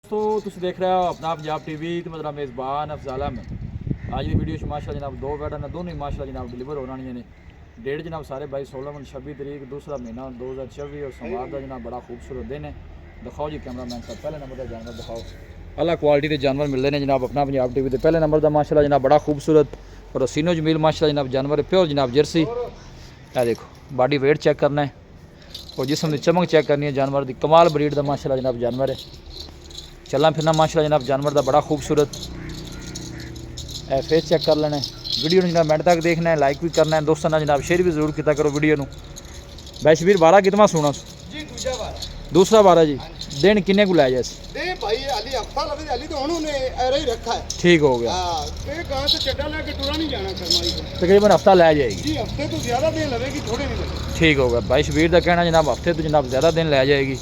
दोस्तों तुम देख रहे हो अपना पंजाब टीवी तो मेरा मेज़बान अफजाल अहमद। आज की वीडियो माशाल्लाह जनाब दो बैठा ने दोनों ही माशाल्लाह जनाब डिलीवर हो रही ने। डेट जनाब सारे 22-16-26 तारीख दूसरा महीना 2024 और सोमवार का जनाब बड़ा खूबसूरत दिन है। दिखाओ जी कैमरा मैन साहब पहले नंबर का जानवर दिखाओ। अलग क्वालिटी के जानवर मिलते हैं जनाब अपना पंजाब टीवी के पहले नंबर का माशाल्लाह जनाब बड़ा खूबसूरत और सीनो जमील माशाल्लाह जनाब जानवर प्योर जनाब जर्सी। यह देखो बॉडी वेट चेक करना है और जिसम की चमक चेक करनी है जानवर की कमाल ब्रीड का माशाल्लाह जनाब जानवर है। चलना फिरना माशाल्लाह जनाब जानवर का बड़ा खूबसूरत है। फेस चेक कर लेना है। वीडियो जनाब मिनट तक देखना है, लाइक भी करना है, दोस्तों ने जनाब शेयर भी जरूर किया करो वीडियो में। बैशबीर 12 कितना सोना जी दूसरा 12 जी दिन किन्ने को लै जाए भाई अली हफ्ता लगे अली तो उन्होंने ऐरा ही रखा है। ठीक हो गया। ये गांव से चड्डा लेके टुरा नहीं जाना करमाई को तकरीबन हफ्ता लै जाएगी जी। हफ्ते तो ज़्यादा दिन लगेगी थोड़े नहीं लगेगी। ठीक होगा। बैशबीर का कहना जनाब हफ्ते तो जनाब ज़्यादा दिन लै जाएगी।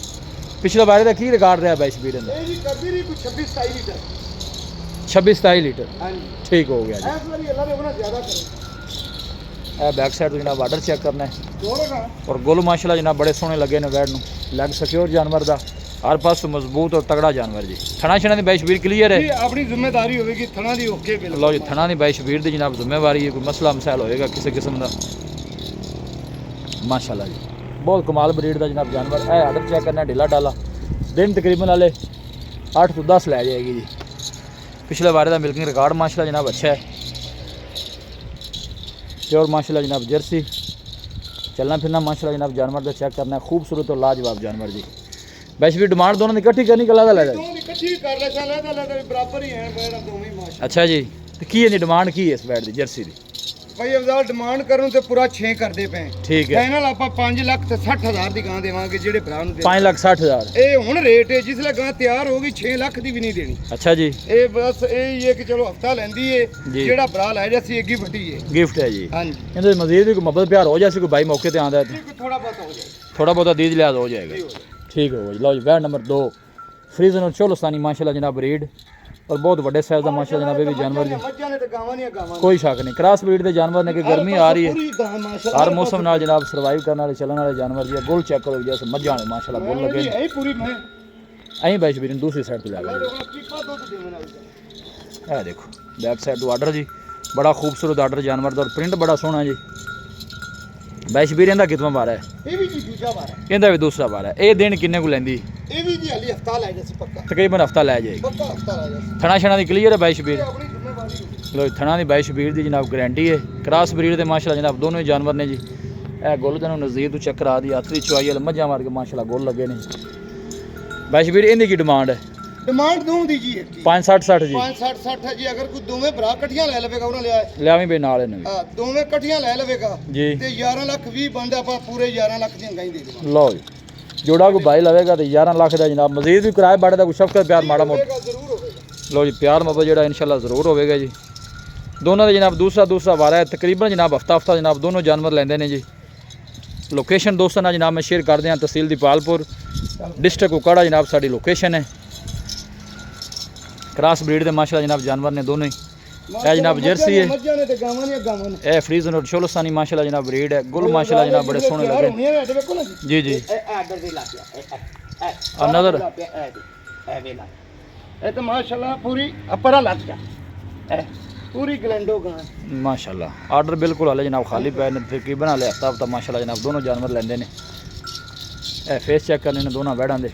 पिछले बारे का की रिकॉर्ड रहा बैशबीर का? ये जी कभी नहीं कुछ 26-27 लीटर 26-27 लीटर। हाँ जी ठीक हो गया जी। इस बारी अल्लाह ने अपना ज़्यादा करे। बैक साइड तो जनाब आर्डर चेक करना है जोरेगा और गोल माशाल्लाह जनाब बड़े सोहने लगे ने बैठ लैग सिक्योर जानवर का हर पास मजबूत और तगड़ा जानवर जी। थना छना की बैशबीर क्लीयर है जी अपनी जिम्मेदारी होगी थना दी ओके बिल्कुल। लो जी थना की बैशबीर की जनाब जिम्मेवारी है। कोई मसला मसाइल होएगा किसी किस्म का माशाल्लाह जी बहुत कमाल ब्रीड का जनाब जानवर है। आर्डर चेक करना ढीला डाला दिन तकरीबन वाले 8 तो 10 लै जाएगी जी। पिछले बारे का मिल्किंग रिकॉर्ड माशाल्लाह जनाब अच्छा है। प्योर माशाल्लाह जनाब जर्सी। चलना फिरना माशाल्लाह जनाब जानवर का चेक करना है खूबसूरत और लाजवाब जानवर जी। बैशबीर डिमांड दोनों की इकट्ठी करनी कला दा लेदा दोनों इकट्ठी कर ले चला बराबर ही है बैठ दोनों ही माशा। अच्छा जी तो की है डिमांड की है इस बैट की जर्सी की? भाई अफजाल डिमांड करूं तो पूरा 6 करदे पे। ठीक है फाइनल आप 5,60,000 दी गां देवांगे जेडे भरा नु 5,60,000 ए हुन रेट है जिसले गां तैयार होगी 6 लाख दी भी नहीं देनी। अच्छा जी ए बस यही है कि चलो हफ्ता लेंदी है जी। जेड़ा भरा लै जासी एक गिफ्ट ही है। गिफ्ट है जी। हां जी इनसे मजीद भी कोई मोहब्बत प्यार हो जाए कोई भाई मौके पे आंदा है तो थोड़ा बहुत हो जाए थोड़ा बहुत दीद लिहाज हो जाएगा। ठीक हो लो जी बैट नंबर 2 फ्रीजन और चोलस्तानी माशाल्लाह जनाब ब्रीड और बहुत बड़े साइज का माशाल्लाह जनाब ये भी जानवर जी मज्जां ने ते गावां ने गावां कोई शक नहीं क्रॉस ब्रीड के जानवर ने कि गर्मी आ रही है पूरी गां माशाल्लाह हर मौसम नाल जनाब सर्वाइव करने वाले चलने वाले जानवर जी गुल चेक करो जैसे मज्जां ने माशाल्लाह गुल लगे है पूरी मैं अहीं बैशबीर दूसरी साइड पे लगा पीपा दूध देवना है देखो बैक साइड तो आर्डर जी बड़ा खूबसूरत आर्डर जानवर का और प्रिंट बड़ा सोहना जी। बैशबीर इहदा कितना बारा है? ये भी जी दूसरा बार है। इहदा भी दूसरा बारा है। ये दिन किन्ने को लैंदी? ये भी जी अली हफ्ता लै जासी पक्का तकरीबन हफ्ता लै जाएगी। पक्का हफ्ता लै जासी थना छना की क्लीयर है बैशबीर? अपनी जिम्मेदारी होगी। लो थना की बैशबीर की जनाब गारंटी है। क्रॉस ब्रीड के माशाल्लाह जनाब दोनों ही जानवर ने जी। ए गुल तेन नज़दीक तो चक्कर आ दी आखिरी चुआई वाले मज्जा मार के माशाल्लाह गुल लगे ने। बैशबीर इनकी की डिमांड है? डिमांड दूं दी जी 5,60 जी 5,60 है जी। अगर कोई दोवें भरा कट्ठियां लै लवेगा उन्हें लिया लियावी बे नाल इन्हें हां दोवें कट्ठियां लै लवेगा जी ते 11 लाख 20 बनदा आपा पूरे 11 लाख दी गाई दे देवांगे। लो जी जोड़ा को भाई लवेगा तो 11 लाख का जनाब मजीद भी किराए बाड़े का कुछ शफकत प्यार माड़ा मोटा जरूर होगा। लो जी प्यार मोहब्बत जो इंशाल्लाह ज़रूर होगा जी। दोनों का जनाब दूसरा वारा है तकरीबन जनाब हफ्ता जनाब दोनों जानवर लेंदे ने जी। लोकेशन दोस्तों ना जनाब मैं शेयर कर दें तहसील दीपालपुर डिस्ट्रिक्ट उकाड़ा जनाब साड़ी लोकेशन है। क्रॉस ब्रीड के माशाल्लाह जनाब जानवर ने दोनों ही है जनाब जर्सी है। मज्जां ने ते गावां ने गावां ने ए फ्रीजन और चोलस्तानी माशाल्लाह जनाब ब्रीड है। गुल माशाल्लाह जनाब बड़े सोहने लगे देखो ना जी जी। ए आर्डर दे ला पिया नजर ए वेला ए तो माशाल्लाह पूरी अपरा लग जा ए पूरी ग्लैंडो गां माशाल्लाह आर्डर बिल्कुल हाले जनाब खाली पे ने तकरीबन हाले हफ्ता माशाल्लाह जनाब दोनों जानवर लेंदे ने। ए फेस चेक करने ने दोनों बैठां दे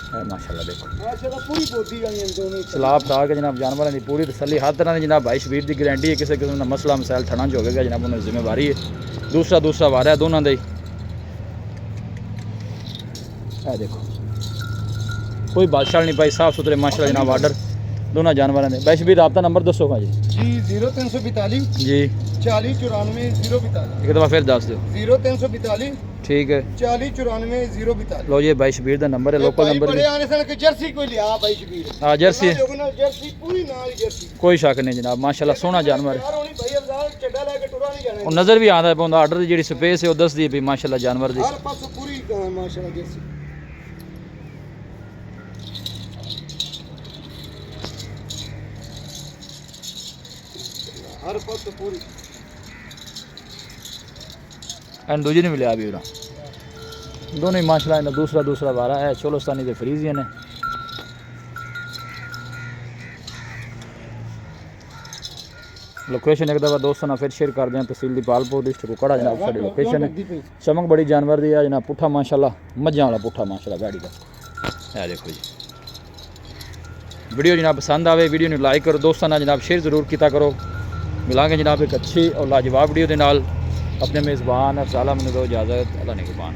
माशाल्लाह देखो माशाल्लाह पूरी बोदी आई इन दोनों सलाब फ्रा के जनाब जानवरों की पूरी तसली हर तरह की जनाब बैशबीर की गारंटी है। किसी किस्म का मसला मसाइल थना जो होगा जनाब उन्होंने जिम्मेवारी है। दूसरा वारा है दोनों का ही देखो कोई बादशाह नहीं पाई साफ सुथरे माशाल्लाह जनाब आर्डर दोनों जानवरों ने। बैशबीर रब्ता नंबर दसो जी जी 0342 जी 40 94 042 एक दफ़ा फिर दस दो 0342 ठीक है 40 94 042 लो ये बैशबीर का नंबर है लोकल नंबर बड़े आने सन के जर्सी कोई लिया भाई शबीर हाँ जर्सी जर्सी पूरी नाल जर्सी कोई शक नहीं जनाब माशाल्लाह सोहना जानवर है। यार होनी भाई अफजाल चड्डा लेके टुरा नहीं जाना और नज़र भी आता है पौंदा आर्डर की जी स्पेस है वो दस दी भी माशाल्लाह जानवर की हर पास पूरी माशाल्लाह जर्सी हर पास पूरी एंड दूजी ने मिले अभी दोनों ही माशाल्लाह दूसरा वारा है चोलस्तानी के फ्रीजियन है। लोकेशन एक दफ़ा दोस्तों ना फिर शेयर कर दें। तहसील दीपालपुर डिस्ट्रिक्ट कुकड़ा जनाब साडी लोकेशन है। चमक बड़ी जानवर दी है जनाब, पुट्ठा माशाल्लाह मझां वाला पुट्ठा माशाल्लाह गाड़ी का। ये देखो जी, वीडियो जनाब पसंद आवे वीडियो ਨੂੰ लाइक करो, दोस्तों ना जनाब शेयर जरूर किया करो। मिलांगे जनाब एक अच्छी और लाजवाब वीडियो के नाल। अपने मेज़बान अफज़ल अहमद को इजाज़त, अल्लाह निगहबान।